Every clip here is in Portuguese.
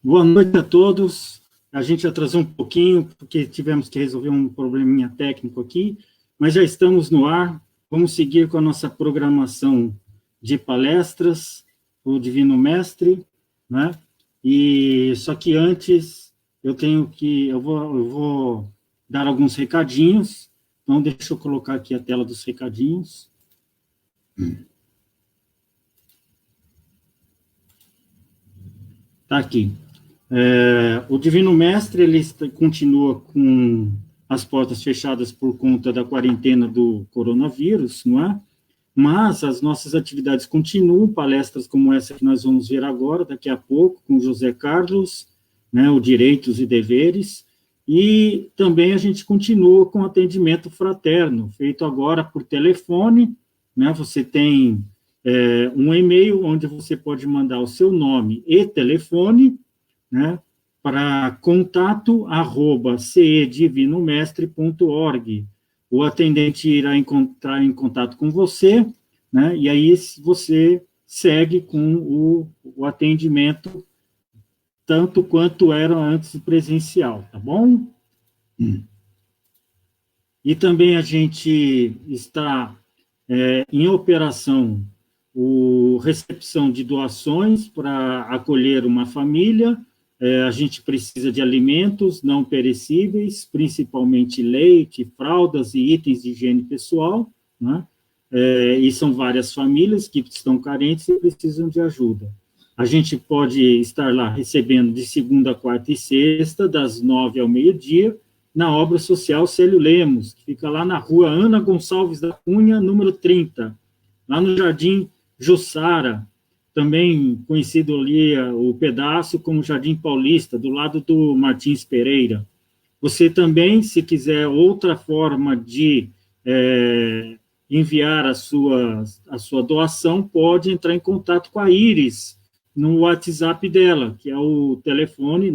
Boa noite a todos. A gente atrasou um pouquinho, porque tivemos que resolver um probleminha técnico aqui, mas já estamos no ar. Vamos seguir com a nossa programação de palestras, o Divino Mestre, né? E só que antes eu vou dar alguns recadinhos. Então, deixa eu colocar aqui a tela dos recadinhos. Está aqui. O Divino Mestre, ele continua com as portas fechadas por conta da quarentena do coronavírus, não é? Mas as nossas atividades continuam, palestras como essa que nós vamos ver agora, daqui a pouco, com José Carlos, né, o Direitos e Deveres, e também a gente continua com atendimento fraterno, feito agora por telefone, né? Você tem um e-mail onde você pode mandar o seu nome e telefone, né, para contato@cedivinomestre.org. O atendente irá entrar em contato com você, né, e aí você segue com o atendimento tanto quanto era antes presencial, tá bom? E também a gente está em operação recepção de doações para acolher uma família. A gente precisa de alimentos não perecíveis, principalmente leite, fraldas e itens de higiene pessoal, né? E são várias famílias que estão carentes e precisam de ajuda. A gente pode estar lá recebendo de segunda, quarta e sexta, das 9 ao meio-dia, na obra social Célio Lemos, que fica lá na rua Ana Gonçalves da Cunha, número 30, lá no Jardim Jussara, também conhecido ali o pedaço como Jardim Paulista, do lado do Martins Pereira. Você também, se quiser outra forma de enviar a sua doação, pode entrar em contato com a Iris, no WhatsApp dela, que é o telefone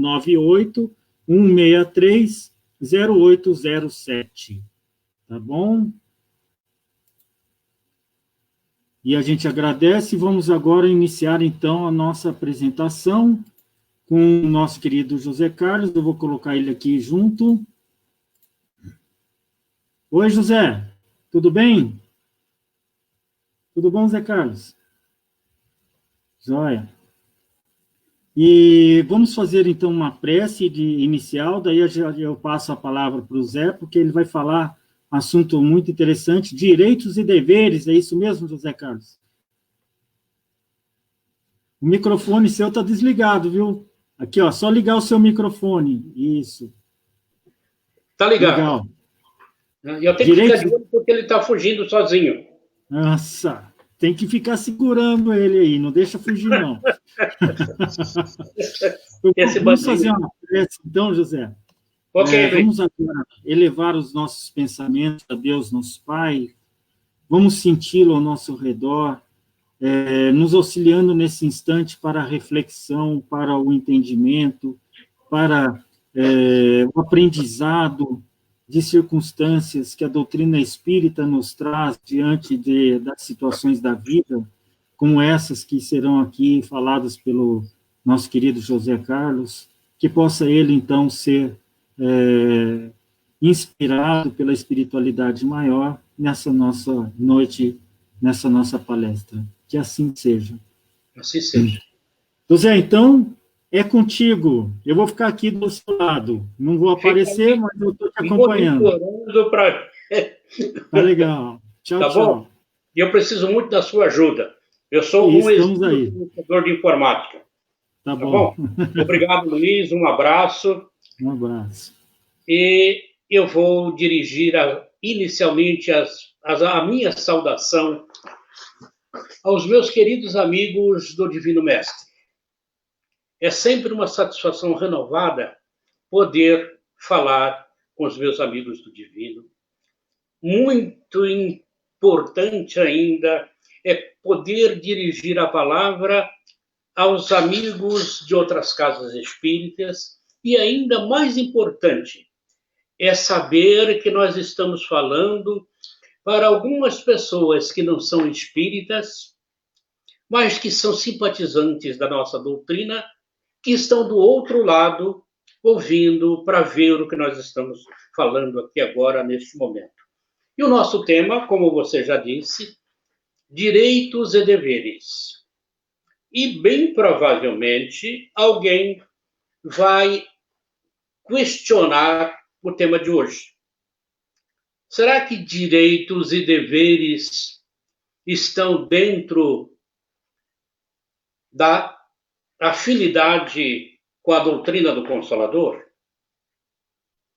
98-163-0807. Tá bom? E a gente agradece e vamos agora iniciar, então, a nossa apresentação com o nosso querido José Carlos. Eu vou colocar ele aqui junto. Oi, José. Tudo bem? Tudo bom, Zé Carlos? Joia. E vamos fazer, então, uma prece inicial, daí eu passo a palavra para o Zé, porque ele vai falar um assunto muito interessante, direitos e deveres, é isso mesmo, José Carlos? O microfone seu está desligado, viu? Aqui, ó, só ligar o seu microfone, isso. Tá ligado. Legal. E eu tenho que ficar de olho porque ele está fugindo sozinho. Nossa, tem que ficar segurando ele aí, não deixa fugir, não. Vamos fazer uma prece, então, José. Ok, vamos agora elevar os nossos pensamentos a Deus, nosso Pai. Vamos senti-lo ao nosso redor, nos auxiliando nesse instante para a reflexão, para o entendimento, para o aprendizado de circunstâncias que a doutrina espírita nos traz diante das situações da vida, como essas que serão aqui faladas pelo nosso querido José Carlos, que possa ele, então, ser inspirado pela espiritualidade maior nessa nossa noite, nessa nossa palestra. Que assim seja. Assim seja. José, então, é contigo. Eu vou ficar aqui do seu lado. Não vou aparecer, mas eu estou te acompanhando. Tá legal. Tchau, tá tchau. Bom? E eu preciso muito da sua ajuda. Eu sou um ex-professor de informática. Tá bom. Obrigado, Luiz. Um abraço. Um abraço. E eu vou dirigir inicialmente a minha saudação aos meus queridos amigos do Divino Mestre. É sempre uma satisfação renovada poder falar com os meus amigos do Divino. Muito importante ainda é poder dirigir a palavra aos amigos de outras casas espíritas e ainda mais importante é saber que nós estamos falando para algumas pessoas que não são espíritas, mas que são simpatizantes da nossa doutrina que estão do outro lado, ouvindo para ver o que nós estamos falando aqui agora, neste momento. E o nosso tema, como você já disse, direitos e deveres. E, bem provavelmente, alguém vai questionar o tema de hoje. Será que direitos e deveres estão dentro da afinidade com a doutrina do Consolador?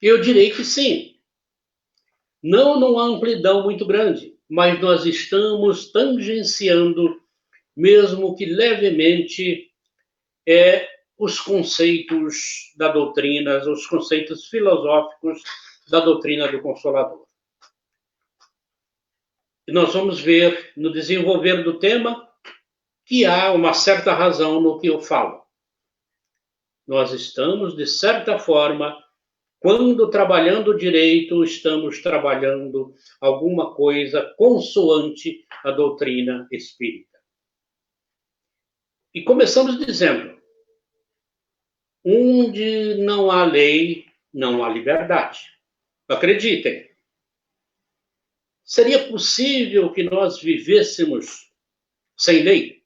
Eu direi que sim. Não numa amplidão muito grande, mas nós estamos tangenciando, mesmo que levemente, os conceitos da doutrina, os conceitos filosóficos da doutrina do Consolador. E nós vamos ver, no desenvolver do tema, que há uma certa razão no que eu falo. Nós estamos, de certa forma, quando trabalhando direito, estamos trabalhando alguma coisa consoante à doutrina espírita. E começamos dizendo: onde não há lei, não há liberdade. Acreditem. Seria possível que nós vivêssemos sem lei?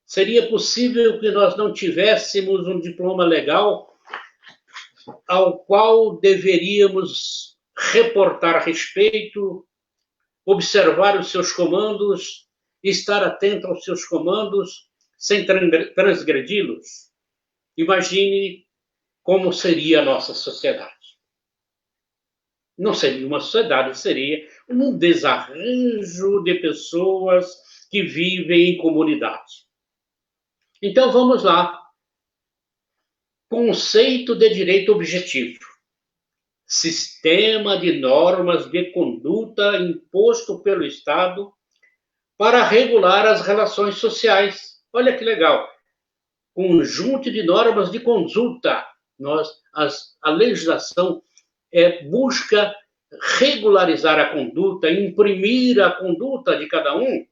Seria possível que nós não tivéssemos um diploma legal ao qual deveríamos reportar respeito, observar os seus comandos, estar atento aos seus comandos, sem transgredi-los? Imagine como seria a nossa sociedade. Não seria uma sociedade, seria um desarranjo de pessoas que vivem em comunidade. Então, vamos lá. Conceito de direito objetivo. Sistema de normas de conduta imposto pelo Estado para regular as relações sociais. Olha que legal. Conjunto de normas de conduta. A legislação busca regularizar a conduta, imprimir a conduta de cada um,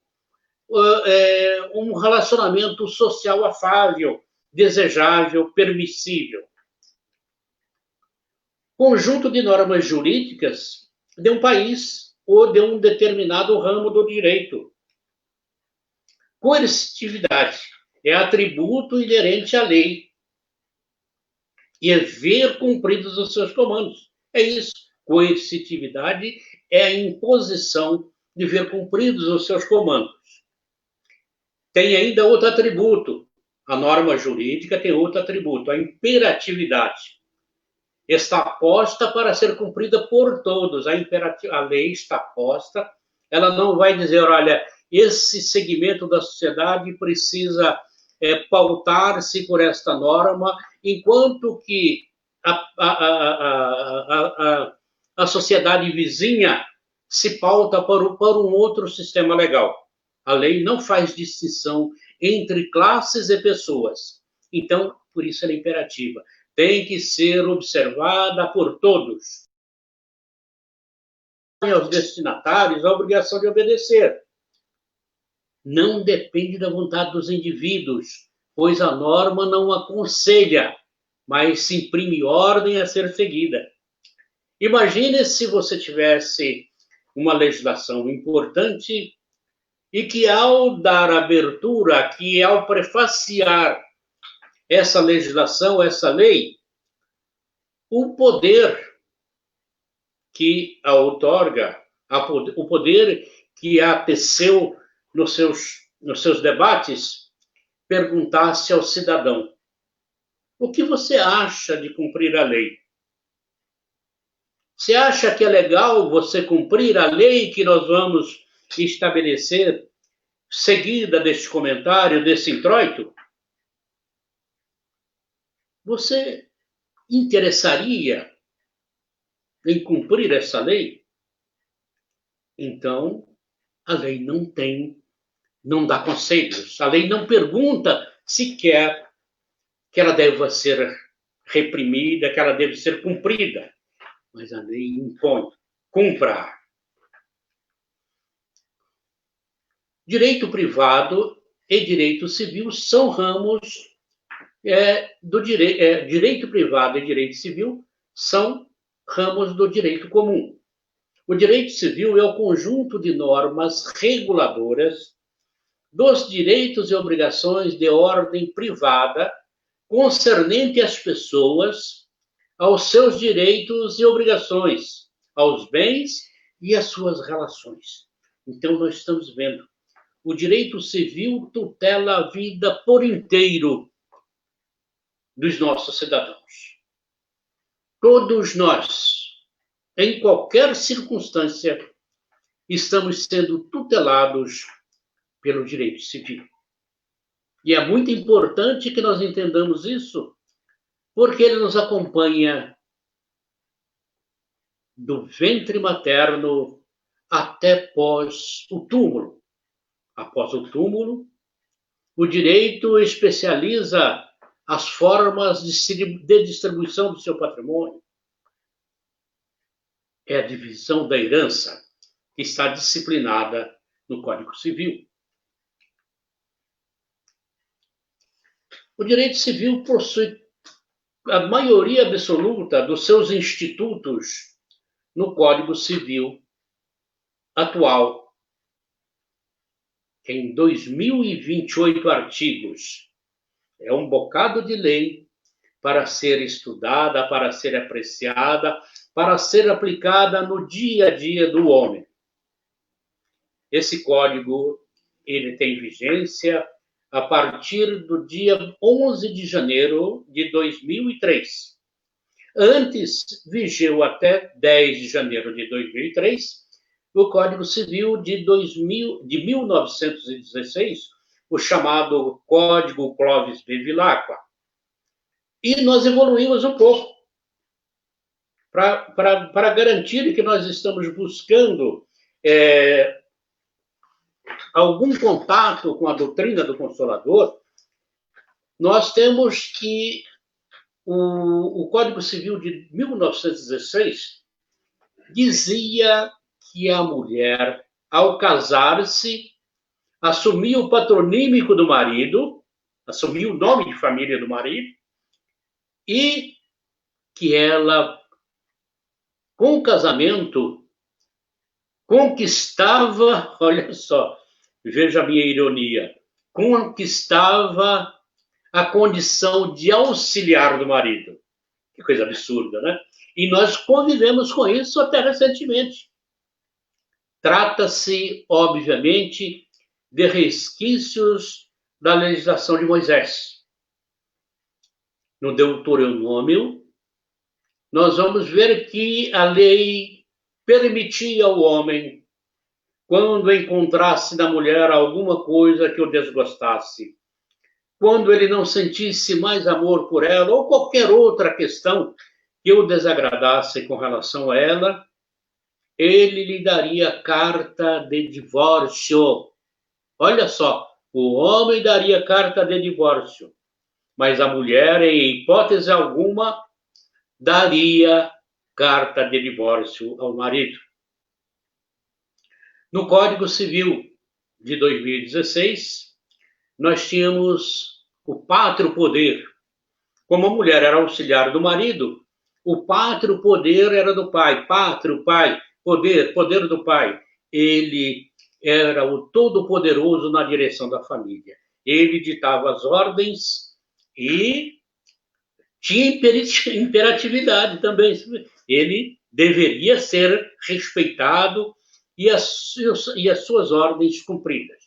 um relacionamento social afável, desejável, permissível. Conjunto de normas jurídicas de um país ou de um determinado ramo do direito. Coercitividade é atributo inerente à lei e é ver cumpridos os seus comandos. É isso. Coercitividade é a imposição de ver cumpridos os seus comandos. Tem ainda outro atributo. A norma jurídica tem outro atributo, a imperatividade. Está posta para ser cumprida por todos. A lei está posta, ela não vai dizer, olha, esse segmento da sociedade precisa pautar-se por esta norma, enquanto que a sociedade vizinha se pauta para um outro sistema legal. A lei não faz distinção entre classes e pessoas. Então, por isso ela é imperativa. Tem que ser observada por todos. E aos destinatários a obrigação de obedecer. Não depende da vontade dos indivíduos, pois a norma não aconselha, mas se imprime ordem a ser seguida. Imagine se você tivesse uma legislação importante e que, ao dar abertura, que ao prefaciar essa legislação, essa lei, o poder que a outorga, o poder que a teceu nos seus debates, perguntasse ao cidadão: o que você acha de cumprir a lei? Você acha que é legal você cumprir a lei que nós vamos estabelecer, seguida deste comentário, desse introito? Você interessaria em cumprir essa lei? Então, a lei não dá conselhos. A lei não pergunta se quer que ela deva ser reprimida, que ela deve ser cumprida. Mas a lei impõe: cumpra. Direito privado e direito civil são ramos direito privado e direito civil são ramos do direito comum. O direito civil é o conjunto de normas reguladoras dos direitos e obrigações de ordem privada concernente às pessoas, aos seus direitos e obrigações, aos bens e às suas relações. Então, nós estamos vendo, o direito civil tutela a vida por inteiro dos nossos cidadãos. Todos nós, em qualquer circunstância, estamos sendo tutelados pelo direito civil. E é muito importante que nós entendamos isso, porque ele nos acompanha do ventre materno até pós o túmulo. Após o túmulo, o direito especializa as formas de distribuição do seu patrimônio. É a divisão da herança que está disciplinada no Código Civil. O direito civil possui a maioria absoluta dos seus institutos no Código Civil atual, em 2028 artigos. É um bocado de lei para ser estudada, para ser apreciada, para ser aplicada no dia a dia do homem. Esse código, ele tem vigência a partir do dia 11 de janeiro de 2003. Antes, vigeu até 10 de janeiro de 2003, o Código Civil de 1916, o chamado Código Clovis Bevilacqua. E nós evoluímos um pouco para garantir que nós estamos buscando algum contato com a doutrina do Consolador. Nós temos que o Código Civil de 1916 dizia que a mulher, ao casar-se, assumia o patronímico do marido, assumia o nome de família do marido, e que ela, com o casamento, conquistava, olha só, veja a minha ironia, conquistava a condição de auxiliar do marido. Que coisa absurda, né? E nós convivemos com isso até recentemente. Trata-se, obviamente, de resquícios da legislação de Moisés. No Deuteronômio, nós vamos ver que a lei permitia ao homem, quando encontrasse na mulher alguma coisa que o desgostasse, quando ele não sentisse mais amor por ela, ou qualquer outra questão que o desagradasse com relação a ela, ele lhe daria carta de divórcio. Olha só, o homem daria carta de divórcio, mas a mulher, em hipótese alguma, daria carta de divórcio ao marido. No Código Civil de 2016, nós tínhamos o pátrio poder. Como a mulher era auxiliar do marido, o pátrio poder era do pai. Pátrio, pai, poder, poder do pai. Ele era o todo-poderoso na direção da família. Ele ditava as ordens e tinha imperatividade também. Ele deveria ser respeitado e as suas ordens cumpridas.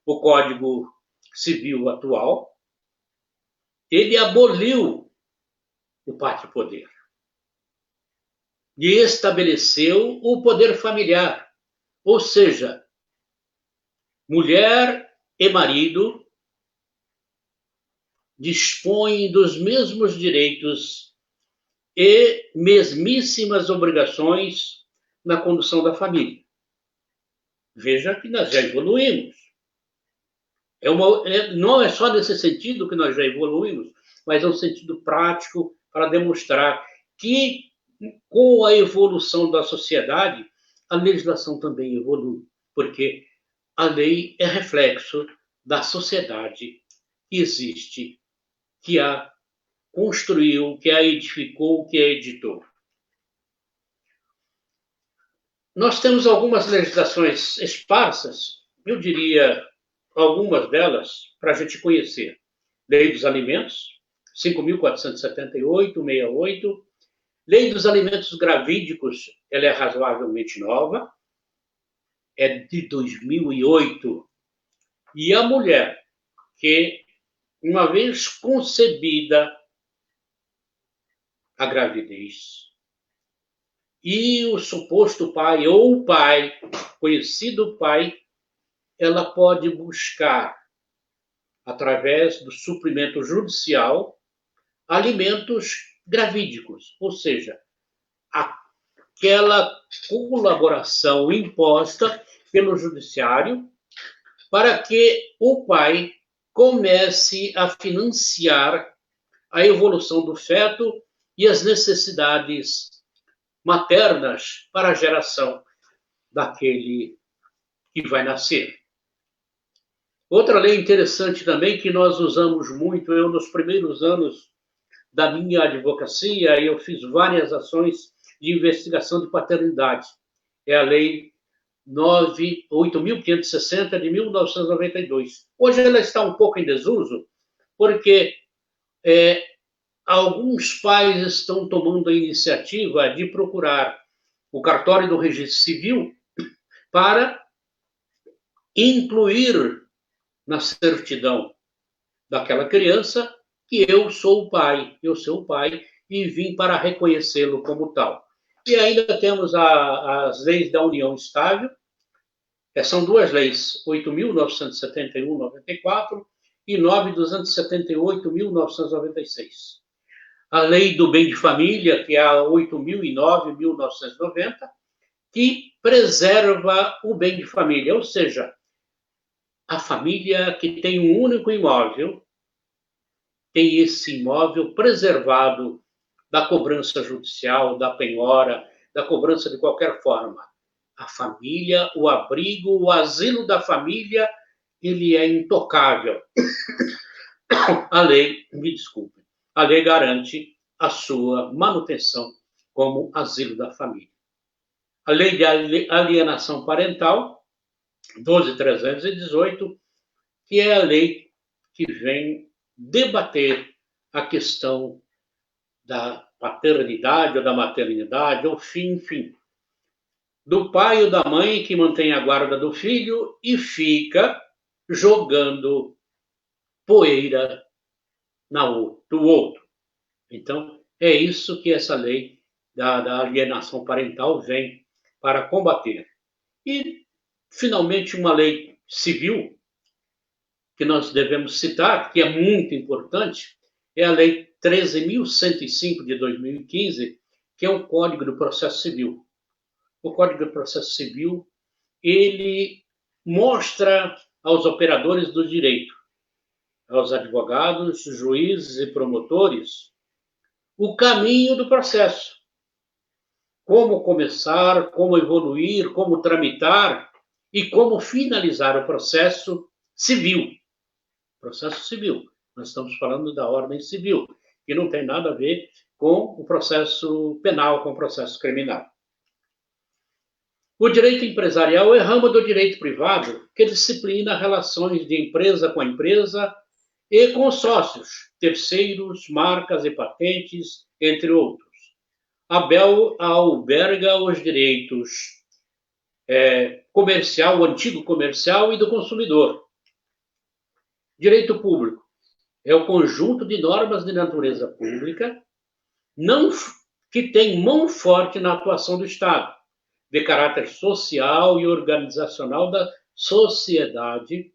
O Código Civil atual, ele aboliu o pátrio poder e estabeleceu o poder familiar, ou seja, mulher e marido dispõem dos mesmos direitos e mesmíssimas obrigações na condução da família. Veja que nós já evoluímos. Não é só nesse sentido que nós já evoluímos, mas é um sentido prático para demonstrar que, com a evolução da sociedade, a legislação também evolui, porque a lei é reflexo da sociedade que existe, que a construiu, que a edificou, que a editou. Nós temos algumas legislações esparsas, eu diria algumas delas, para a gente conhecer. Lei dos Alimentos, 5.478, 68. Lei dos Alimentos Gravídicos, ela é razoavelmente nova, é de 2008. E a mulher que, uma vez concebida a gravidez, e o suposto pai ou o pai, conhecido pai, ela pode buscar, através do suprimento judicial, alimentos gravídicos, ou seja, aquela colaboração imposta pelo judiciário para que o pai comece a financiar a evolução do feto e as necessidades maternas para a geração daquele que vai nascer. Outra lei interessante também que nós usamos muito, eu nos primeiros anos da minha advocacia, eu fiz várias ações de investigação de paternidade. É a Lei 8.560 de 1992. Hoje ela está um pouco em desuso, porque alguns pais estão tomando a iniciativa de procurar o cartório do Registro Civil para incluir na certidão daquela criança que eu sou o pai, e vim para reconhecê-lo como tal. E ainda temos as leis da união estável, são duas leis, 8.971, 94 e 9.278, 1996. A lei do bem de família, que é a 8.009, 1990, que preserva o bem de família, ou seja, a família que tem um único imóvel, tem esse imóvel preservado da cobrança judicial, da penhora, da cobrança de qualquer forma. A família, o abrigo, o asilo da família, ele é intocável. A lei, me desculpe, a lei garante a sua manutenção como asilo da família. A lei de alienação parental, 12.318, que é a lei que vem debater a questão da paternidade ou da maternidade, ou enfim, do pai ou da mãe que mantém a guarda do filho e fica jogando poeira do outro. Então, é isso que essa lei da alienação parental vem para combater. E, finalmente, uma lei civil que nós devemos citar, que é muito importante, é a Lei 13.105 de 2015, que é o Código do Processo Civil. O Código do Processo Civil, ele mostra aos operadores do direito, aos advogados, juízes e promotores, o caminho do processo. Como começar, como evoluir, como tramitar e como finalizar o processo civil. Processo civil. Nós estamos falando da ordem civil, que não tem nada a ver com o processo penal, com o processo criminal. O direito empresarial é ramo do direito privado que disciplina relações de empresa com a empresa e com sócios, terceiros, marcas e patentes, entre outros. Alberga os direitos comercial, o antigo comercial e do consumidor. Direito público é o conjunto de normas de natureza pública que tem mão forte na atuação do Estado, de caráter social e organizacional da sociedade.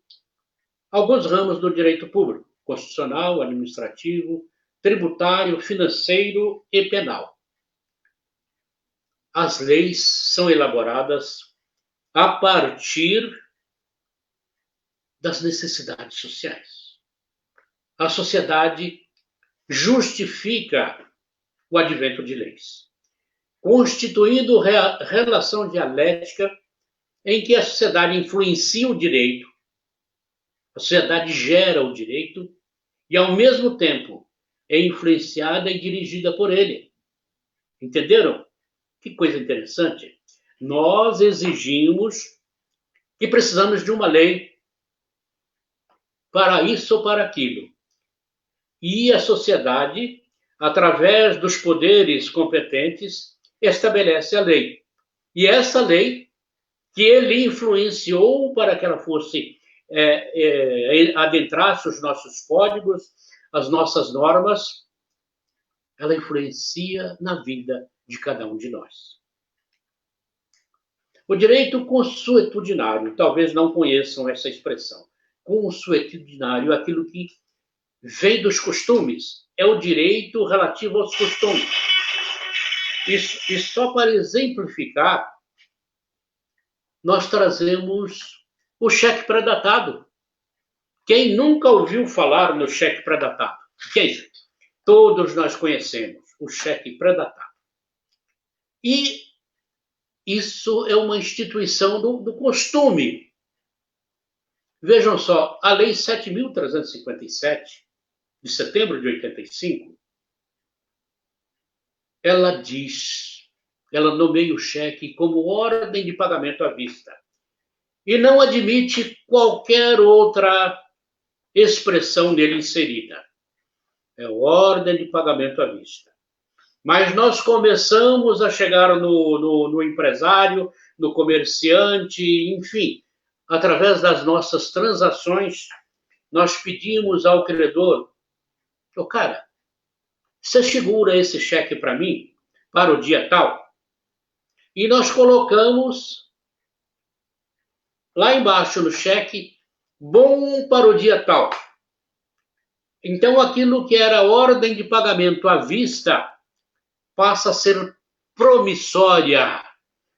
Alguns ramos do direito público: constitucional, administrativo, tributário, financeiro e penal. As leis são elaboradas a partir das necessidades sociais. A sociedade justifica o advento de leis, constituindo relação dialética em que a sociedade influencia o direito, a sociedade gera o direito e, ao mesmo tempo, é influenciada e dirigida por ele. Entenderam? Que coisa interessante. Nós exigimos que precisamos de uma lei para isso ou para aquilo. E a sociedade, através dos poderes competentes, estabelece a lei. E essa lei, que ele influenciou para que ela fosse adentrasse os nossos códigos, as nossas normas, ela influencia na vida de cada um de nós. O direito consuetudinário, talvez não conheçam essa expressão. Consuetudinário, aquilo que vem dos costumes, é o direito relativo aos costumes. E só para exemplificar, nós trazemos o cheque pré-datado. Quem nunca ouviu falar no cheque pré-datado? Quem? Todos nós conhecemos o cheque pré-datado. E isso é uma instituição do costume. Vejam só, a Lei 7.357, de setembro de 85, ela nomeia o cheque como ordem de pagamento à vista e não admite qualquer outra expressão nele inserida. É ordem de pagamento à vista. Mas nós começamos a chegar no empresário, no comerciante, enfim, através das nossas transações, nós pedimos ao credor: cara, você segura esse cheque para mim, para o dia tal? E nós colocamos lá embaixo no cheque, bom para o dia tal. Então, aquilo que era ordem de pagamento à vista passa a ser promissória,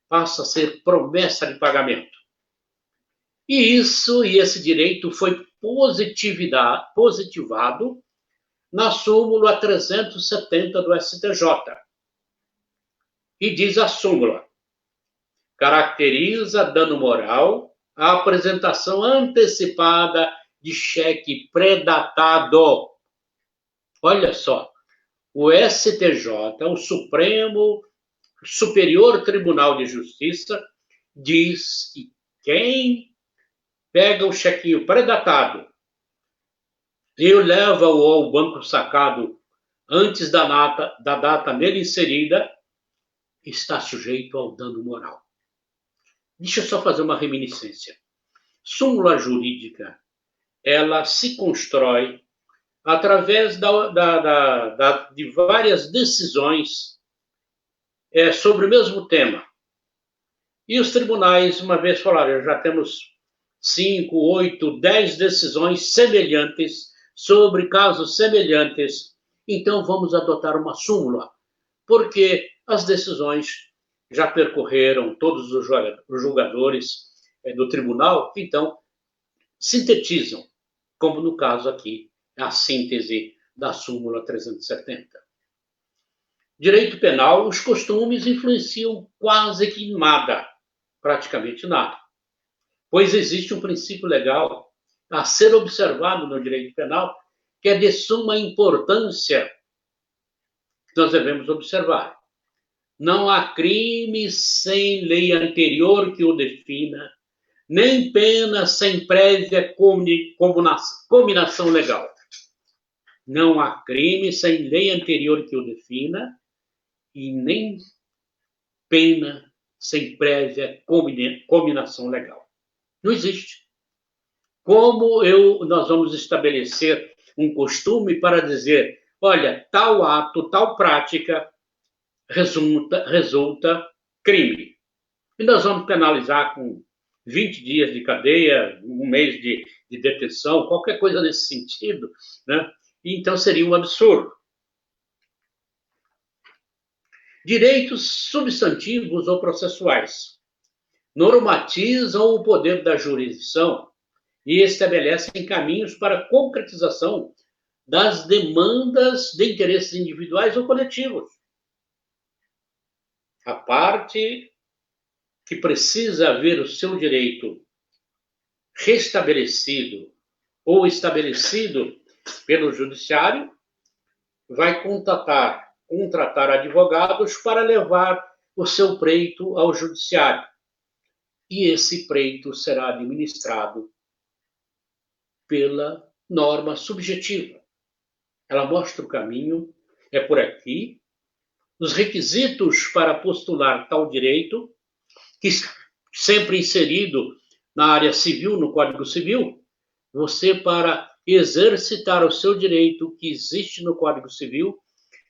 passa a ser promessa de pagamento. E esse direito foi positivado na súmula 370 do STJ. E diz a súmula: caracteriza dano moral a apresentação antecipada de cheque pré-datado. Olha só, o STJ, o Superior Tribunal de Justiça, diz que quem pega o chequinho pré-datado e leva-o ao banco sacado antes da data nele inserida, está sujeito ao dano moral. Deixa eu só fazer uma reminiscência. Súmula jurídica, ela se constrói através de várias decisões sobre o mesmo tema. E os tribunais, uma vez falaram, já temos 5, 8, 10 decisões semelhantes sobre casos semelhantes, então vamos adotar uma súmula, porque as decisões já percorreram todos os julgadores do tribunal, então sintetizam, como no caso aqui, a síntese da súmula 370. Direito penal, os costumes influenciam quase que em nada, praticamente nada, pois existe um princípio legal a ser observado no direito penal, que é de suma importância que nós devemos observar. Não há crime sem lei anterior que o defina, nem pena sem prévia cominação legal. Não há crime sem lei anterior que o defina e nem pena sem prévia cominação legal. Não existe. Como nós vamos estabelecer um costume para dizer, olha, tal ato, tal prática resulta crime. E nós vamos penalizar com 20 dias de cadeia, um mês de detenção, qualquer coisa nesse sentido, né? Então seria um absurdo. Direitos substantivos ou processuais normatizam o poder da jurisdição e estabelecem caminhos para a concretização das demandas de interesses individuais ou coletivos. A parte que precisa ver o seu direito restabelecido ou estabelecido pelo judiciário, vai contratar advogados para levar o seu pleito ao judiciário. E esse pleito será administrado pela norma subjetiva. Ela mostra o caminho, é por aqui. Os requisitos para postular tal direito, que sempre inserido na área civil, no Código Civil, você, para exercitar o seu direito que existe no Código Civil,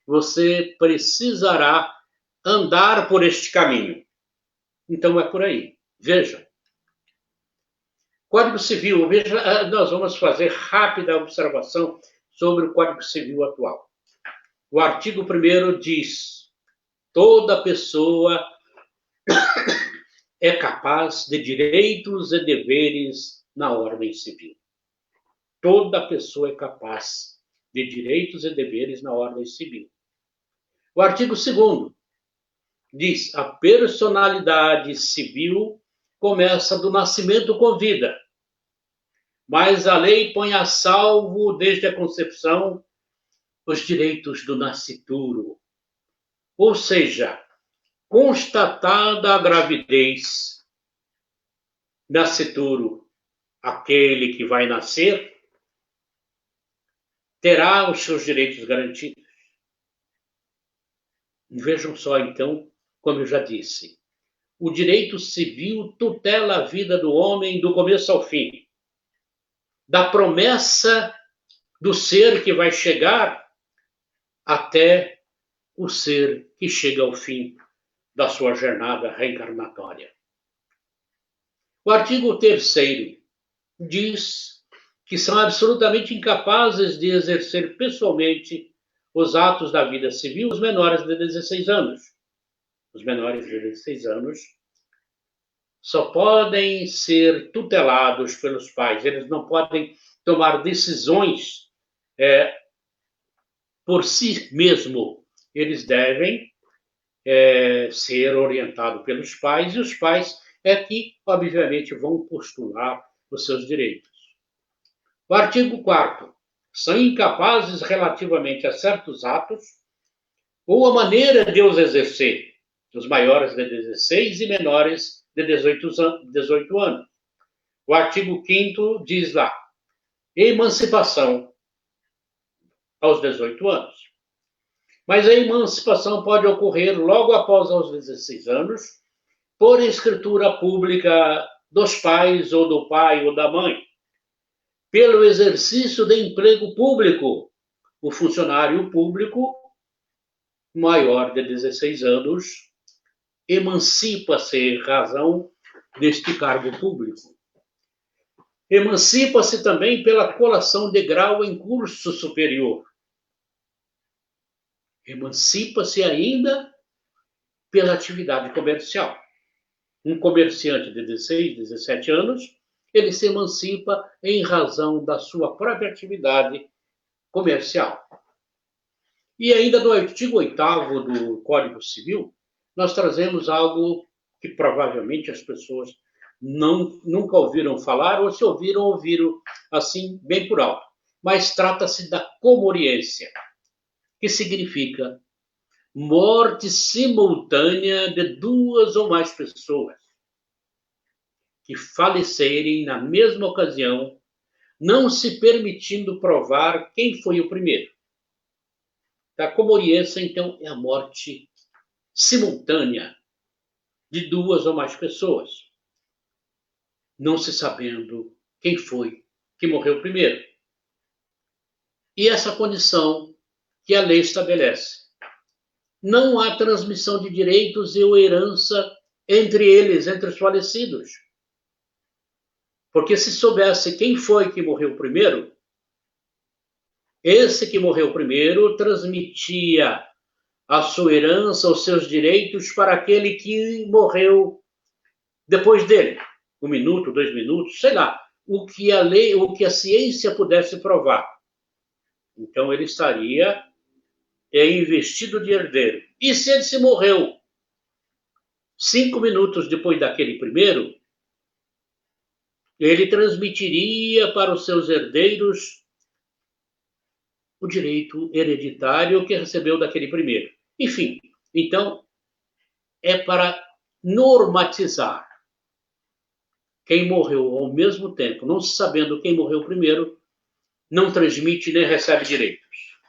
você precisará andar por este caminho. Então é por aí. Veja. Código Civil, veja, nós vamos fazer rápida observação sobre o Código Civil atual. O artigo 1º diz: toda pessoa é capaz de direitos e deveres na ordem civil. Toda pessoa é capaz de direitos e deveres na ordem civil. O artigo 2º diz: a personalidade civil começa do nascimento com vida, mas a lei põe a salvo desde a concepção os direitos do nascituro. Ou seja, constatada a gravidez, nascituro, aquele que vai nascer, terá os seus direitos garantidos. Vejam só, então, como eu já disse, o direito civil tutela a vida do homem do começo ao fim, da promessa do ser que vai chegar até o ser que chega ao fim da sua jornada reencarnatória. O artigo 3º diz que são absolutamente incapazes de exercer pessoalmente os atos da vida civil os menores de 16 anos. Os menores de 16 anos só podem ser tutelados pelos pais. Eles não podem tomar decisões por si mesmo. Eles devem ser orientados pelos pais, e os pais é que, obviamente, vão postular os seus direitos. O artigo 4º. São incapazes relativamente a certos atos ou a maneira de os exercer, os maiores de 16 e menores de 18 anos. O artigo 5º diz lá: emancipação aos 18 anos. Mas a emancipação pode ocorrer logo após os 16 anos, por escritura pública dos pais, ou do pai ou da mãe, pelo exercício de emprego público. O funcionário público maior de 16 anos emancipa-se em razão deste cargo público. Emancipa-se também pela colação de grau em curso superior. Emancipa-se ainda pela atividade comercial. Um comerciante de 16, 17 anos, ele se emancipa em razão da sua própria atividade comercial. E ainda no artigo 8º do Código Civil, nós trazemos algo que provavelmente as pessoas nunca ouviram falar, ou se ouviram assim, bem por alto. Mas trata-se da comoriência, que significa morte simultânea de duas ou mais pessoas que falecerem na mesma ocasião, não se permitindo provar quem foi o primeiro. A comoriência, então, é a morte simultânea de duas ou mais pessoas, não se sabendo quem foi que morreu primeiro. E essa condição que a lei estabelece. Não há transmissão de direitos e ou herança entre eles, entre os falecidos. Porque se soubesse quem foi que morreu primeiro, esse que morreu primeiro transmitia a sua herança, os seus direitos para aquele que morreu depois dele. 1 minuto, 2 minutos, sei lá. O que a lei, o que a ciência pudesse provar. Então ele estaria investido de herdeiro. E se ele se morreu 5 minutos depois daquele primeiro, ele transmitiria para os seus herdeiros o direito hereditário que recebeu daquele primeiro. Enfim, então, é para normatizar. Quem morreu ao mesmo tempo, não se sabendo quem morreu primeiro, não transmite nem recebe direitos.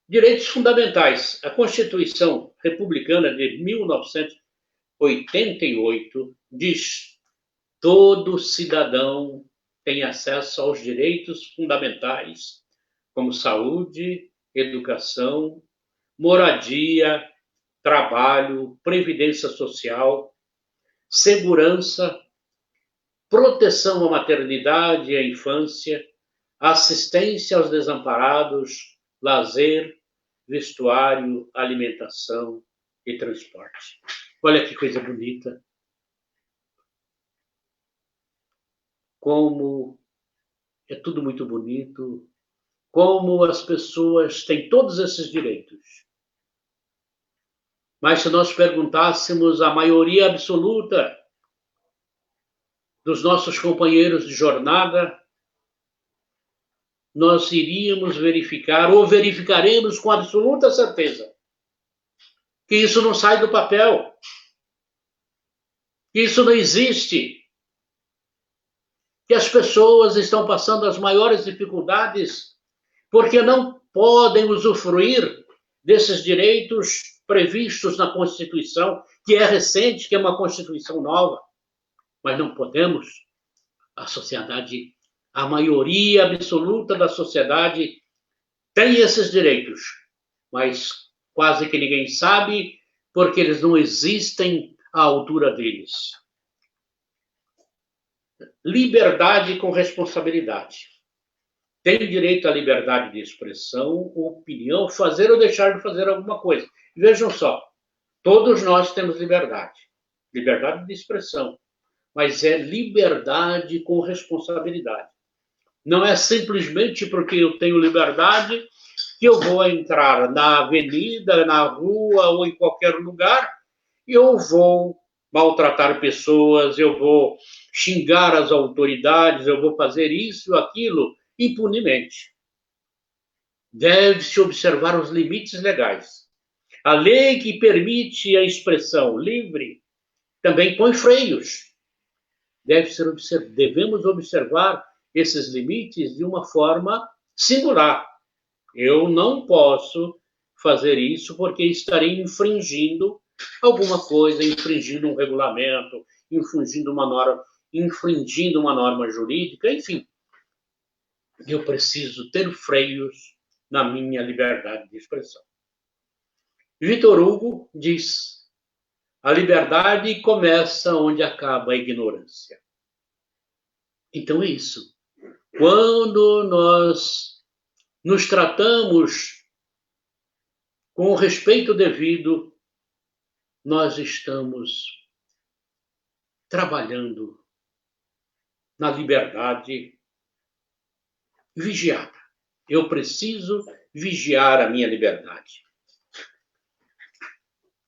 Direitos fundamentais. A Constituição Republicana de 1988 diz: todo cidadão tem acesso aos direitos fundamentais, como saúde, educação, moradia, trabalho, previdência social, segurança, proteção à maternidade e à infância, assistência aos desamparados, lazer, vestuário, alimentação e transporte. Olha que coisa bonita. Como é tudo muito bonito, como as pessoas têm todos esses direitos. Mas se nós perguntássemos à maioria absoluta dos nossos companheiros de jornada, nós iríamos verificar, ou verificaremos com absoluta certeza, que isso não sai do papel, que isso não existe, que as pessoas estão passando as maiores dificuldades porque não podem usufruir desses direitos previstos na Constituição, que é recente, que é uma Constituição nova. Mas não podemos. A sociedade, a maioria absoluta da sociedade tem esses direitos, mas quase que ninguém sabe, porque eles não existem à altura deles. Liberdade com responsabilidade. Tem direito à liberdade de expressão, opinião, fazer ou deixar de fazer alguma coisa. Vejam só, todos nós temos liberdade. Liberdade de expressão. Mas é liberdade com responsabilidade. Não é simplesmente porque eu tenho liberdade que eu vou entrar na avenida, na rua ou em qualquer lugar e eu vou maltratar pessoas, eu vou xingar as autoridades, eu vou fazer isso, aquilo, impunemente. Deve-se observar os limites legais. A lei que permite a expressão livre também põe freios. Devemos observar esses limites de uma forma singular. Eu não posso fazer isso porque estarei infringindo alguma coisa, infringindo um regulamento, infringindo uma norma jurídica, enfim. Eu preciso ter freios na minha liberdade de expressão. Vitor Hugo diz: a liberdade começa onde acaba a ignorância. Então é isso. Quando nós nos tratamos com o respeito devido, nós estamos trabalhando na liberdade vigiada. Eu preciso vigiar a minha liberdade.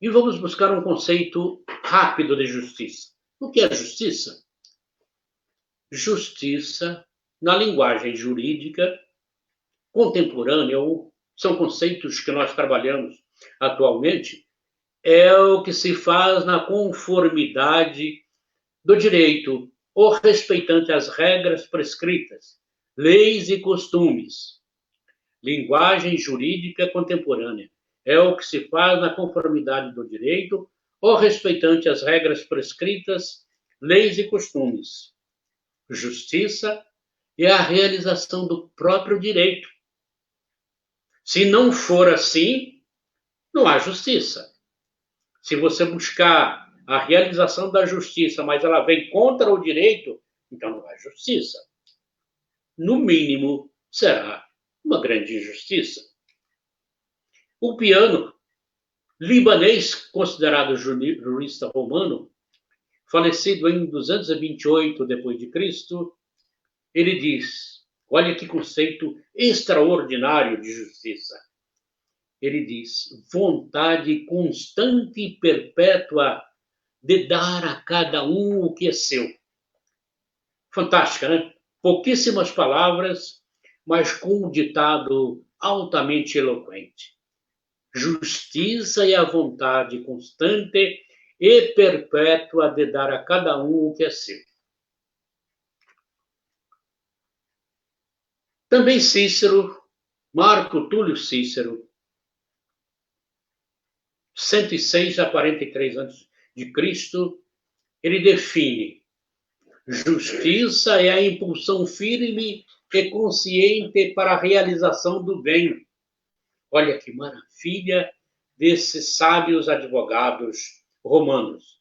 E vamos buscar um conceito rápido de justiça. O que é justiça? Justiça, na linguagem jurídica contemporânea, ou são conceitos que nós trabalhamos atualmente, é o que se faz na conformidade do direito, ou respeitante às regras prescritas, leis e costumes. Linguagem jurídica contemporânea é o que se faz na conformidade do direito, ou respeitante às regras prescritas, leis e costumes. Justiça é a realização do próprio direito. Se não for assim, não há justiça. Se você buscar a realização da justiça, mas ela vem contra o direito, então não há justiça. No mínimo, será uma grande injustiça. O Piano, libanês considerado jurista romano, falecido em 228 d.C., ele diz, olha que conceito extraordinário de justiça. Ele diz, vontade constante e perpétua de dar a cada um o que é seu. Fantástica, né? Pouquíssimas palavras, mas com um ditado altamente eloquente: justiça é a vontade constante e perpétua de dar a cada um o que é seu. Também Cícero, Marco Túlio Cícero, 106 a 43 a.C., ele define: justiça é a impulsão firme e consciente para a realização do bem. Olha que maravilha desses sábios advogados romanos.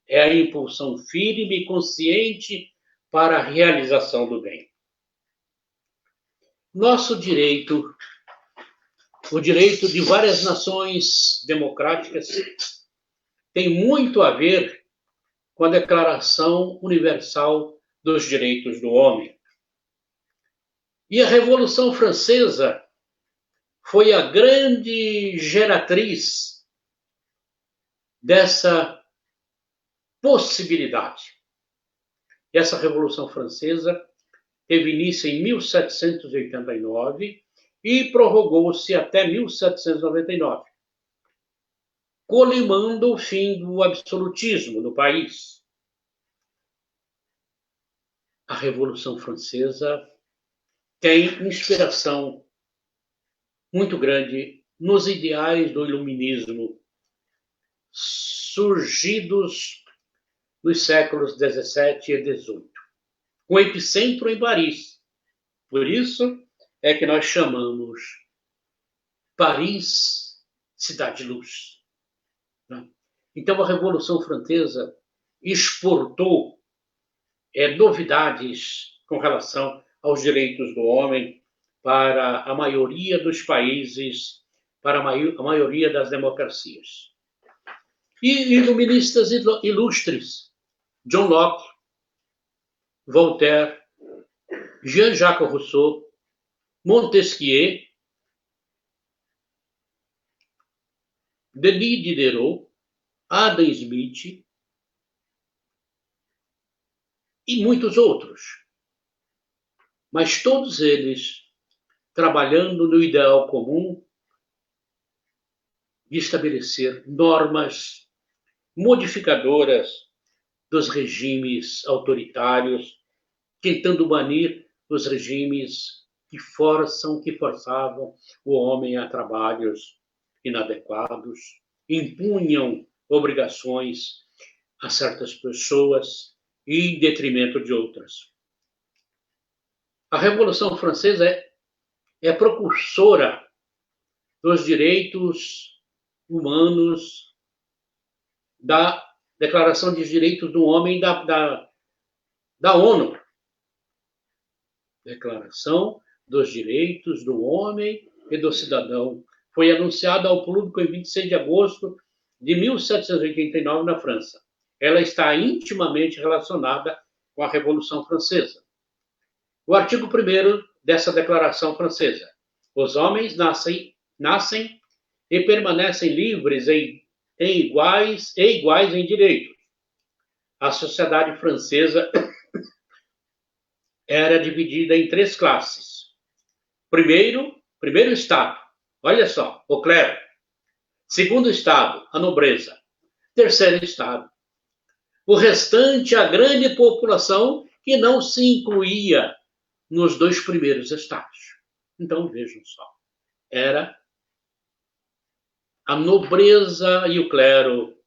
É a impulsão firme e consciente para a realização do bem. Nosso direito, o direito de várias nações democráticas, tem muito a ver com a Declaração Universal dos Direitos do Homem. E a Revolução Francesa foi a grande geratriz dessa possibilidade. E essa Revolução Francesa teve início em 1789 e prorrogou-se até 1799, colimando o fim do absolutismo no país. A Revolução Francesa tem inspiração muito grande nos ideais do iluminismo surgidos nos séculos 17 e 18, com epicentro em Paris. Por isso é que nós chamamos Paris Cidade-Luz. Então, a Revolução Francesa exportou novidades com relação aos direitos do homem para a maioria dos países, para a maioria das democracias. E iluministas ilustres, John Locke, Voltaire, Jean-Jacques Rousseau, Montesquieu, Denis Diderot, Adam Smith e muitos outros. Mas todos eles trabalhando no ideal comum de estabelecer normas modificadoras dos regimes autoritários, tentando banir os regimes que forçavam o homem a trabalhos inadequados, impunham obrigações a certas pessoas em detrimento de outras. A Revolução Francesa é precursora dos direitos humanos, da Declaração dos Direitos do Homem da ONU. Declaração dos Direitos do Homem e do Cidadão. Foi anunciada ao público em 26 de agosto de 1789 na França. Ela está intimamente relacionada com a Revolução Francesa. O artigo 1º dessa Declaração Francesa: os homens nascem e permanecem livres e iguais em direitos. A sociedade francesa era dividida em 3 classes. Primeiro estado, olha só, o clero. Segundo estado, a nobreza. Terceiro estado, o restante, a grande população que não se incluía nos 2 primeiros estados. Então, vejam só, era a nobreza e o clero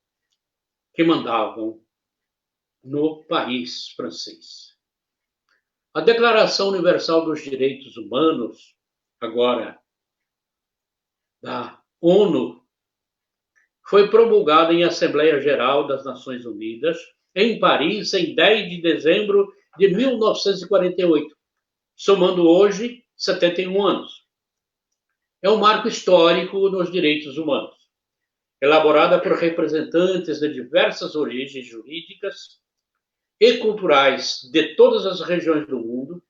que mandavam no país francês. A Declaração Universal dos Direitos Humanos, agora da ONU, foi promulgada em Assembleia Geral das Nações Unidas, em Paris, em 10 de dezembro de 1948, somando hoje 71 anos. É um marco histórico nos direitos humanos, elaborada por representantes de diversas origens jurídicas e culturais de todas as regiões do mundo,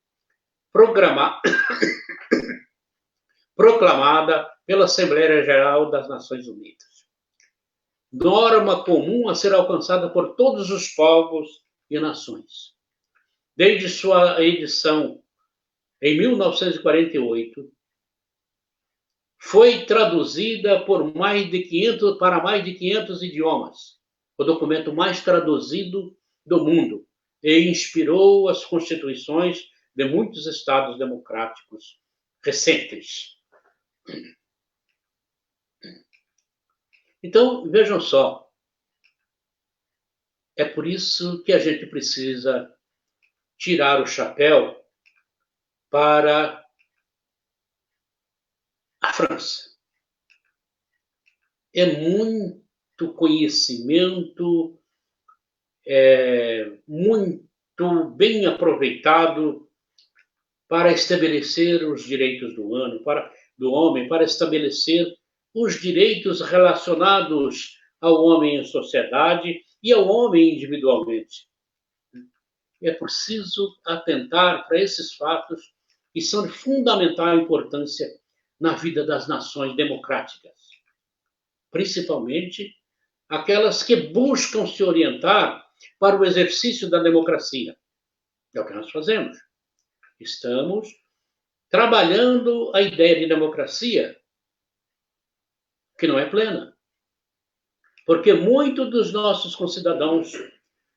proclamada pela Assembleia Geral das Nações Unidas. Norma comum a ser alcançada por todos os povos e nações. Desde sua edição em 1948, foi traduzida para mais de 500 idiomas, o documento mais traduzido do mundo, e inspirou as constituições de muitos estados democráticos recentes. Então, vejam só, é por isso que a gente precisa tirar o chapéu para a França. É muito conhecimento, muito bem aproveitado para estabelecer os direitos do homem, para estabelecer os direitos relacionados ao homem em sociedade e ao homem individualmente. É preciso atentar para esses fatos que são de fundamental importância na vida das nações democráticas, principalmente aquelas que buscam se orientar para o exercício da democracia. É o que nós fazemos. Estamos trabalhando a ideia de democracia, que não é plena, porque muitos dos nossos concidadãos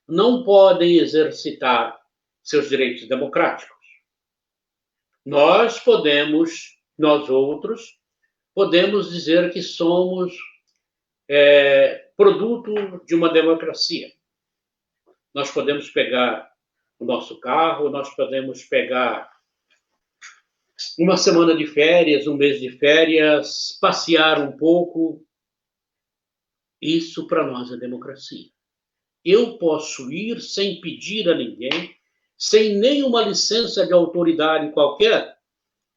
não podem exercitar seus direitos democráticos. Nós outros, podemos dizer que somos produto de uma democracia. Nós podemos pegar o nosso carro, nós podemos pegar uma semana de férias, um mês de férias, passear um pouco. Isso para nós é democracia. Eu posso ir sem pedir a ninguém, sem nenhuma licença de autoridade qualquer,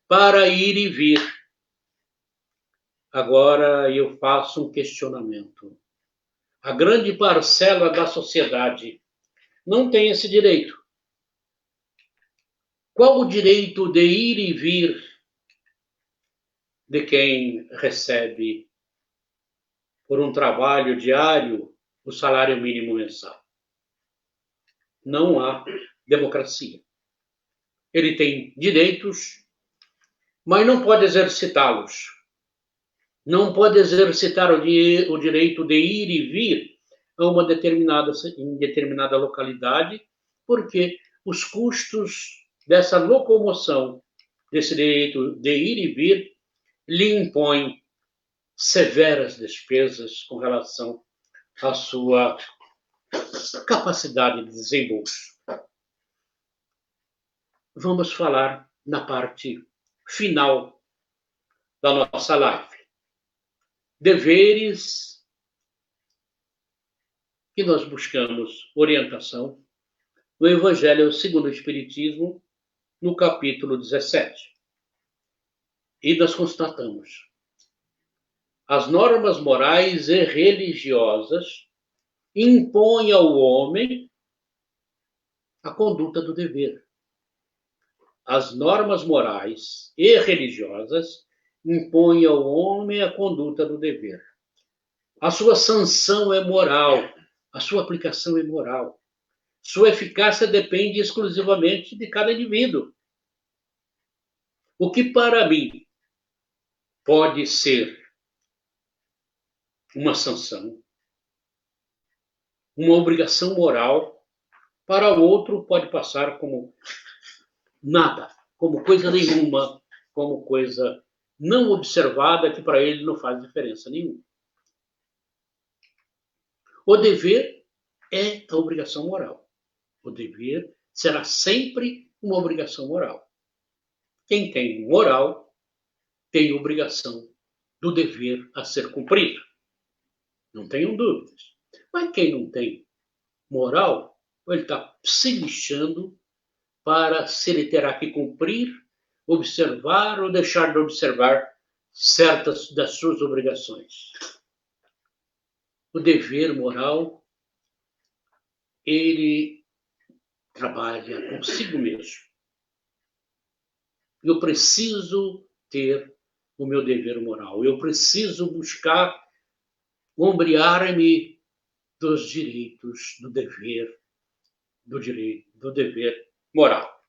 para ir e vir. Agora eu faço um questionamento. A grande parcela da sociedade não tem esse direito. Qual o direito de ir e vir de quem recebe, por um trabalho diário, o salário mínimo mensal? Não há democracia. Ele tem direitos, mas não pode exercitá-los. Não pode exercitar o direito de ir e vir em determinada localidade, porque os custos dessa locomoção, desse direito de ir e vir, lhe impõem severas despesas com relação à sua capacidade de desembolso. Vamos falar na parte final da nossa live. Deveres que nós buscamos orientação no Evangelho segundo o Espiritismo, no capítulo 17. E nós constatamos: as normas morais e religiosas impõem ao homem a conduta do dever. As normas morais e religiosas impõem ao homem a conduta do dever. A sua sanção é moral, a sua aplicação é moral. Sua eficácia depende exclusivamente de cada indivíduo. O que para mim pode ser uma sanção, uma obrigação moral, para o outro pode passar como nada, como coisa nenhuma, como coisa não observada, que para ele não faz diferença nenhuma. O dever é a obrigação moral. O dever será sempre uma obrigação moral. Quem tem moral tem obrigação do dever a ser cumprido. Não tenham dúvidas. Mas quem não tem moral, ele está se lixando para se ele terá que cumprir, observar ou deixar de observar certas das suas obrigações. O dever moral, ele trabalha consigo mesmo. Eu preciso ter o meu dever moral. Eu preciso buscar ombrear-me dos direitos do dever, do dever moral.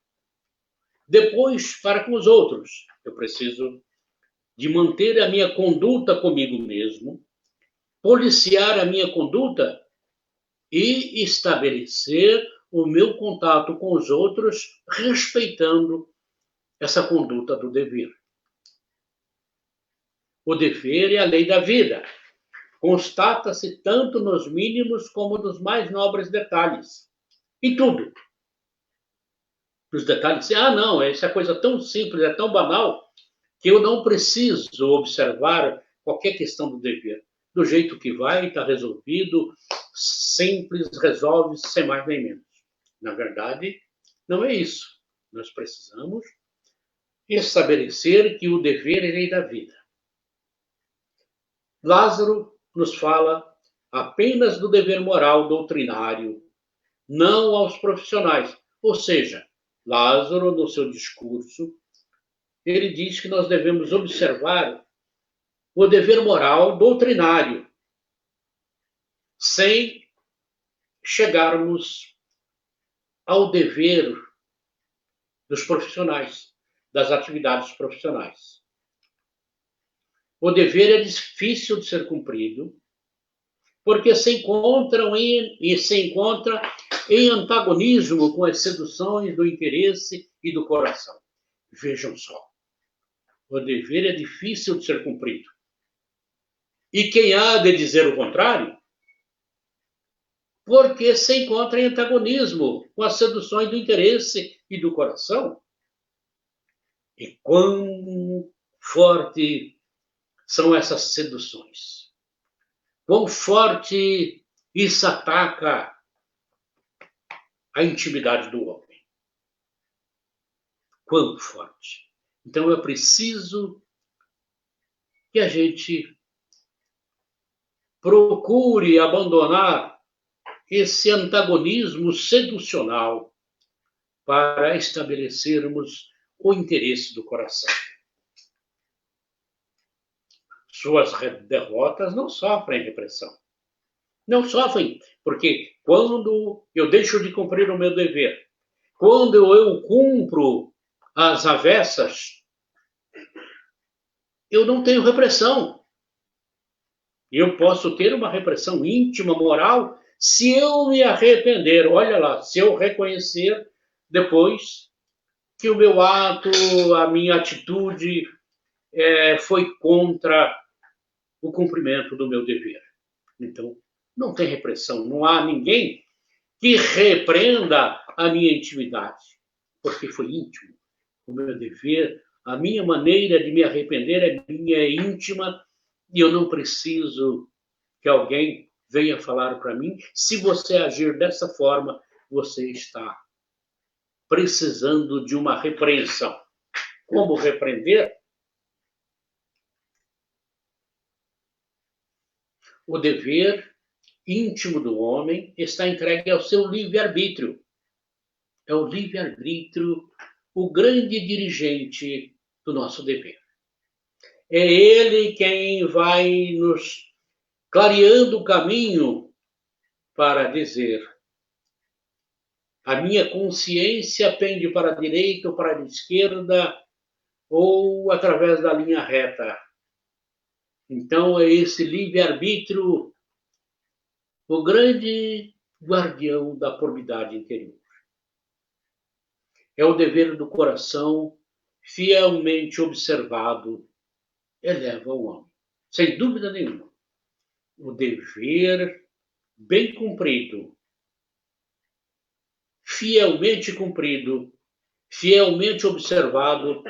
Depois, para com os outros. Eu preciso de manter a minha conduta comigo mesmo, policiar a minha conduta e estabelecer o meu contato com os outros respeitando essa conduta do dever. O dever é a lei da vida. Constata-se tanto nos mínimos como nos mais nobres detalhes. Em tudo. Os detalhes, não, essa coisa tão simples, é tão banal, que eu não preciso observar qualquer questão do dever. Do jeito que vai, está resolvido, simples, resolve, sem mais nem menos. Na verdade, não é isso. Nós precisamos estabelecer que o dever é lei da vida. Lázaro nos fala apenas do dever moral doutrinário, não aos profissionais. Ou seja, Lázaro, no seu discurso, ele diz que nós devemos observar o dever moral doutrinário, sem chegarmos ao dever dos profissionais, das atividades profissionais. O dever é difícil de ser cumprido, porque se encontra em antagonismo com as seduções do interesse e do coração. Vejam só, o dever é difícil de ser cumprido. E quem há de dizer o contrário? Porque se encontra em antagonismo com as seduções do interesse e do coração. E quão forte são essas seduções? Quão forte isso ataca a intimidade do homem? Quão forte? Então é preciso que a gente procure abandonar esse antagonismo seducional para estabelecermos o interesse do coração. Suas derrotas não sofrem repressão. Não sofrem, porque quando eu deixo de cumprir o meu dever, quando eu cumpro as avessas, eu não tenho repressão. Eu posso ter uma repressão íntima, moral, se eu me arrepender. Olha lá, se eu reconhecer depois que o meu ato, a minha atitude foi contra o cumprimento do meu dever. Então, não tem repressão. Não há ninguém que repreenda a minha intimidade, porque foi íntimo. O meu dever, a minha maneira de me arrepender é minha, é íntima, e eu não preciso que alguém venha falar para mim. Se você agir dessa forma, você está precisando de uma repreensão. Como repreender? O dever íntimo do homem está entregue ao seu livre-arbítrio. É o livre-arbítrio o grande dirigente do nosso dever. É ele quem vai nos clareando o caminho para dizer: a minha consciência pende para a direita ou para a esquerda, ou através da linha reta. Então é esse livre-arbítrio o grande guardião da probidade interior. É o dever do coração, fielmente observado, eleva o homem. Sem dúvida nenhuma. O dever bem cumprido, fielmente cumprido, fielmente observado,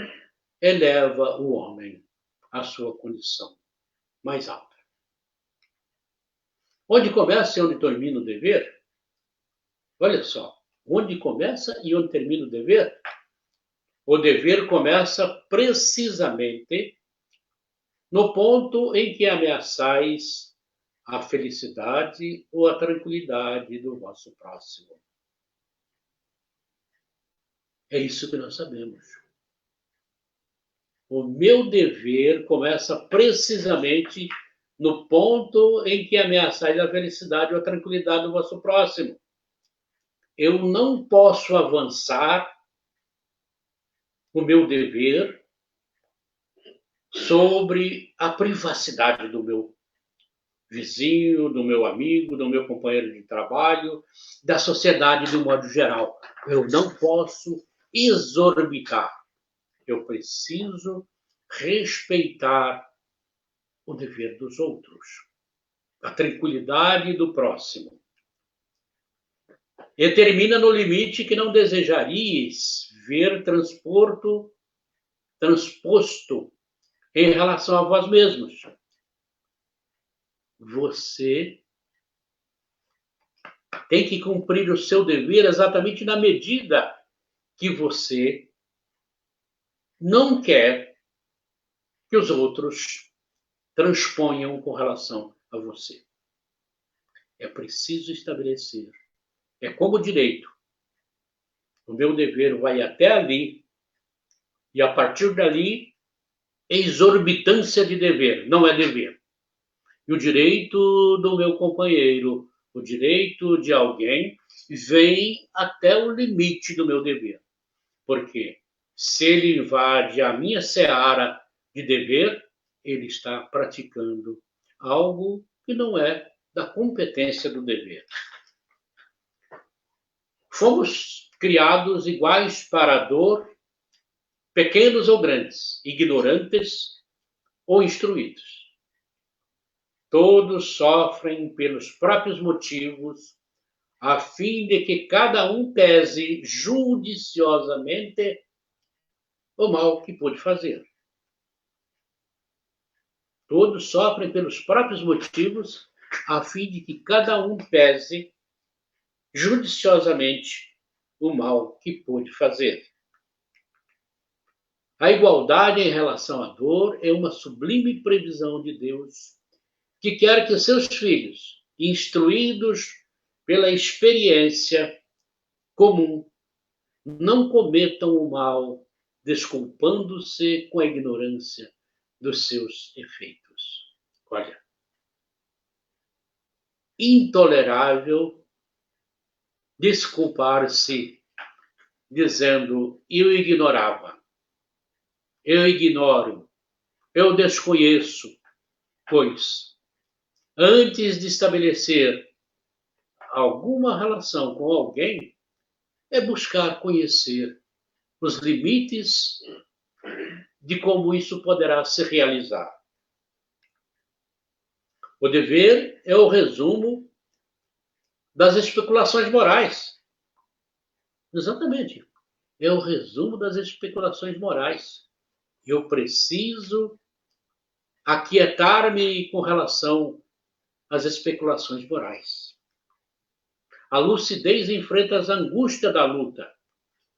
eleva o homem à sua condição mais alta. Onde começa e onde termina o dever? Olha só, onde começa e onde termina o dever? O dever começa precisamente no ponto em que ameaçais a felicidade ou a tranquilidade do vosso próximo. É isso que nós sabemos. O meu dever começa precisamente no ponto em que ameaçais a felicidade ou a tranquilidade do vosso próximo. Eu não posso avançar o meu dever sobre a privacidade do meu vizinho, do meu amigo, do meu companheiro de trabalho, da sociedade de um modo geral. Eu não posso exorbitar. Eu preciso respeitar o dever dos outros, a tranquilidade do próximo. E termina no limite que não desejarias ver transposto em relação a vós mesmos. Você tem que cumprir o seu dever exatamente na medida que você não quer que os outros transponham com relação a você. É preciso estabelecer. É como direito. O meu dever vai até ali e, a partir dali, exorbitância de dever. Não é dever. E o direito do meu companheiro, o direito de alguém, vem até o limite do meu dever. Porque se ele invade a minha seara de dever, ele está praticando algo que não é da competência do dever. Fomos criados iguais para a dor, pequenos ou grandes, ignorantes ou instruídos. Todos sofrem pelos próprios motivos, a fim de que cada um pese judiciosamente o mal que pôde fazer. Todos sofrem pelos próprios motivos, a fim de que cada um pese judiciosamente o mal que pôde fazer. A igualdade em relação à dor é uma sublime previsão de Deus, que quer que seus filhos, instruídos pela experiência comum, não cometam o mal, desculpando-se com a ignorância dos seus efeitos. Olha, intolerável desculpar-se dizendo eu ignorava, eu ignoro, eu desconheço, pois antes de estabelecer alguma relação com alguém, é buscar conhecer os limites de como isso poderá se realizar. O dever é o resumo das especulações morais. Exatamente. É o resumo das especulações morais. Eu preciso aquietar-me com relação às especulações morais. A lucidez enfrenta as angústias da luta.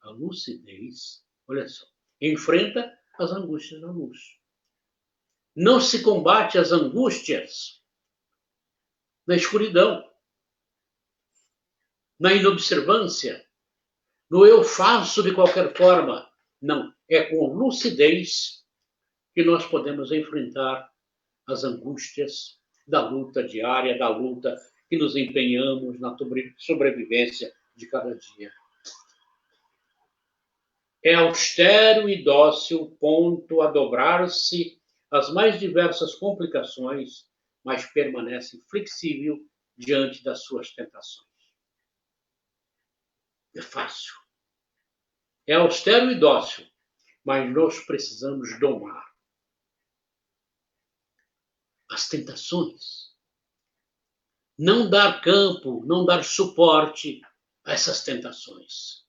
A lucidez, olha só, enfrenta as angústias da luz. Não se combate as angústias na escuridão, na inobservância, no eu faço de qualquer forma. Não, é com lucidez que nós podemos enfrentar as angústias da luta diária, da luta que nos empenhamos na sobrevivência de cada dia. É austero e dócil, ponto a dobrar-se às mais diversas complicações, mas permanece flexível diante das suas tentações. É fácil. É austero e dócil, mas nós precisamos domar as tentações. Não dar campo, não dar suporte a essas tentações.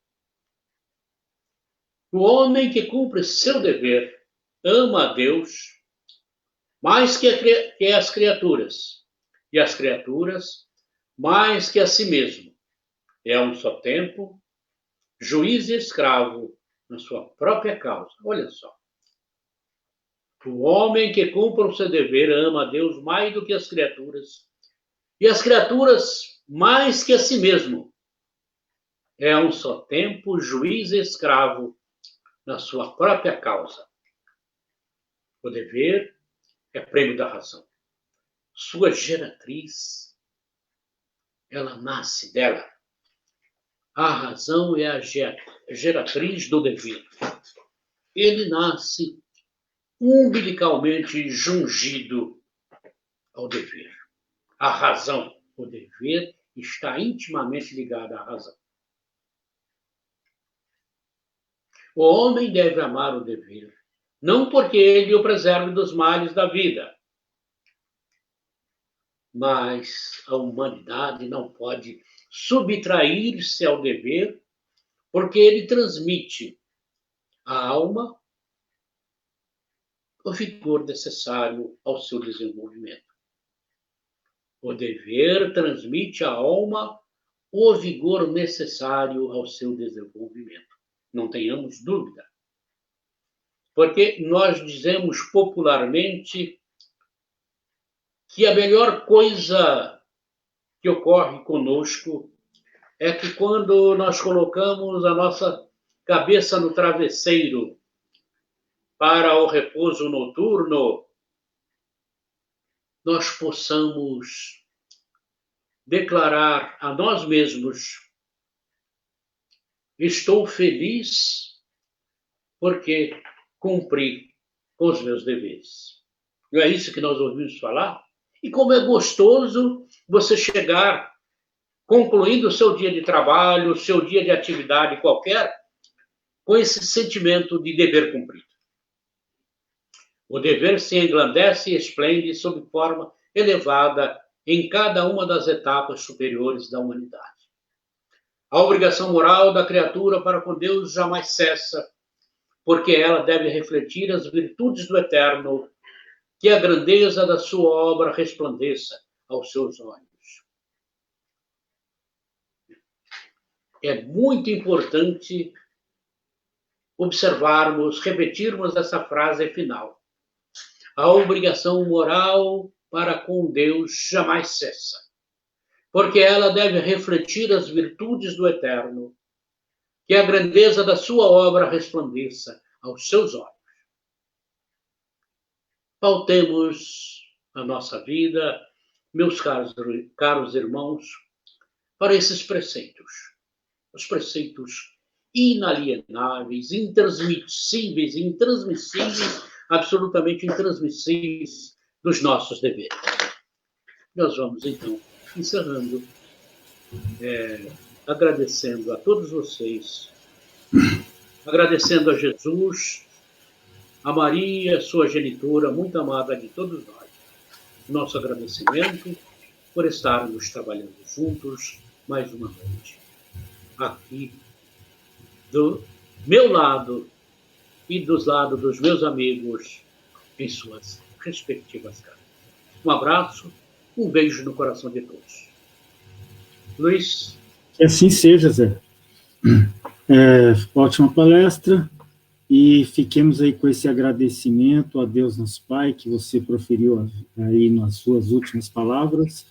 O homem que cumpre seu dever ama a Deus mais que as criaturas, e as criaturas mais que a si mesmo. É a um só tempo juiz e escravo na sua própria causa. Olha só. O homem que cumpre o seu dever ama a Deus mais do que as criaturas, e as criaturas mais que a si mesmo. É a um só tempo juiz e escravo na sua própria causa. O dever é prêmio da razão. Sua geratriz, ela nasce dela. A razão é a geratriz do dever. ele nasce umbilicalmente jungido ao dever. A razão, o dever, está intimamente ligado à razão. O homem deve amar o dever, não porque ele o preserve dos males da vida, mas a humanidade não pode subtrair-se ao dever, porque ele transmite à alma o vigor necessário ao seu desenvolvimento. O dever transmite à alma o vigor necessário ao seu desenvolvimento. Não tenhamos dúvida. Porque nós dizemos popularmente que a melhor coisa que ocorre conosco é que quando nós colocamos a nossa cabeça no travesseiro para o repouso noturno, nós possamos declarar a nós mesmos: estou feliz porque cumpri com os meus deveres. Não é isso que nós ouvimos falar? E como é gostoso você chegar, concluindo o seu dia de trabalho, o seu dia de atividade qualquer, com esse sentimento de dever cumprido. O dever se engrandece e esplende sob forma elevada em cada uma das etapas superiores da humanidade. A obrigação moral da criatura para com Deus jamais cessa, porque ela deve refletir as virtudes do Eterno, que a grandeza da sua obra resplandeça aos seus olhos. É muito importante observarmos, repetirmos essa frase final. A obrigação moral para com Deus jamais cessa, porque ela deve refletir as virtudes do Eterno, que a grandeza da sua obra resplandeça aos seus olhos. Pautemos a nossa vida, meus caros irmãos, para esses preceitos. Os preceitos inalienáveis, intransmissíveis, absolutamente intransmissíveis dos nossos deveres. Nós vamos, então, encerrando, agradecendo a todos vocês, agradecendo a Jesus, a Maria, sua genitora, muito amada de todos nós. Nosso agradecimento por estarmos trabalhando juntos mais uma noite. Aqui, do meu lado e dos lados dos meus amigos, em suas respectivas casas. Um abraço, um beijo no coração de todos. Luiz? Que assim seja, Zé. Ótima palestra. E fiquemos aí com esse agradecimento a Deus nosso Pai, que você proferiu aí nas suas últimas palavras,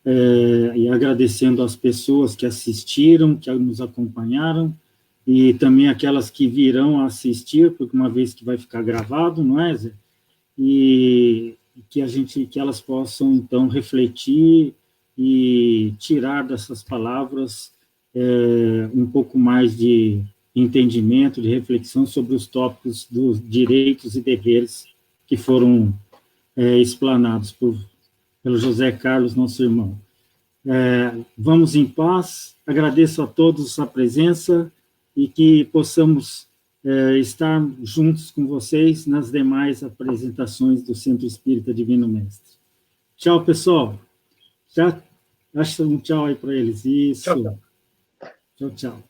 e agradecendo às pessoas que assistiram, que nos acompanharam, e também aquelas que virão a assistir, porque uma vez que vai ficar gravado, não é, Zé? E que elas possam, então, refletir e tirar dessas palavras um pouco mais de entendimento, de reflexão sobre os tópicos dos direitos e deveres que foram explanados pelo José Carlos, nosso irmão. Vamos em paz, agradeço a todos a presença e que possamos estar juntos com vocês nas demais apresentações do Centro Espírita Divino Mestre. Tchau, pessoal. Acha um tchau aí para eles. Isso. Tchau, tchau.